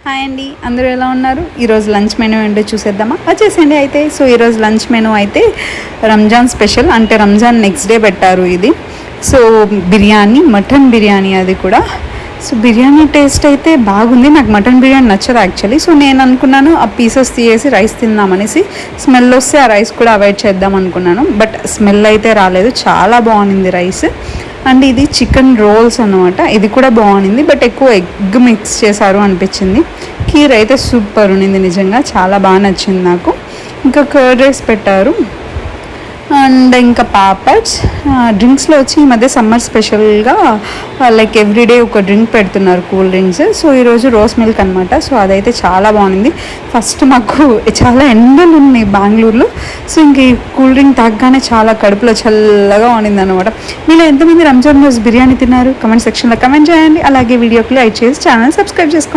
Hi అండి, అందరూ ఎలా ఉన్నారు? ఈరోజు లంచ్ మెనూ ఏంటో చూసేద్దామా? వచ్చేసండి అయితే. సో ఈరోజు లంచ్ మెనూ అయితే రంజాన్ స్పెషల్, అంటే రంజాన్ నెక్స్ట్ డే పెట్టారు ఇది. సో బిర్యానీ, మటన్ బిర్యానీ అది కూడా. సో బిర్యానీ టేస్ట్ అయితే బాగుంది. నాకు మటన్ బిర్యానీ నచ్చదు యాక్చువల్లీ. సో నేను అనుకున్నాను ఆ పీసెస్ తీసేసి రైస్ తిందామనేసి. స్మెల్ వస్తే ఆ రైస్ కూడా అవాయిడ్ చేద్దాం అనుకున్నాను, బట్ స్మెల్ అయితే రాలేదు. చాలా బాగుంది రైస్. అండ్ ఇది చికెన్ రోల్స్ అనమాట. ఇది కూడా బాగుంది, బట్ ఎక్కువ ఎగ్ మిక్స్ చేశారు అనిపించింది. కీర్ అయితే సూపర్ ఉన్నింది, నిజంగా చాలా బాగా నచ్చింది నాకు. ఇంకా కర్డ్ రైస్ పెట్టారు అండ్ ఇంకా పాపడ్స్. డ్రింక్స్లో వచ్చి ఈ మధ్య సమ్మర్ స్పెషల్గా లైక్ ఎవ్రీడే ఒక డ్రింక్ పెడుతున్నారు, కూల్ డ్రింక్స్. సో ఈరోజు రోస్ మిల్క్ అనమాట. సో అదైతే చాలా బాగుంది. ఫస్ట్ మాకు చాలా ఎండలు ఉన్నాయి బెంగళూరులో. సో ఇంక ఈ కూల్ డ్రింక్ తాగగానే చాలా కడుపులో చల్లగా ఉండింది అనమాట. మీరు ఎంతమంది రంజాన్ రోజు బిర్యానీ తిన్నారు? కమెంట్ సెక్షన్లో కమెంట్ చేయండి. అలాగే వీడియోకి లైక్ చేసి ఛానల్ సబ్స్క్రైబ్ చేసుకోండి.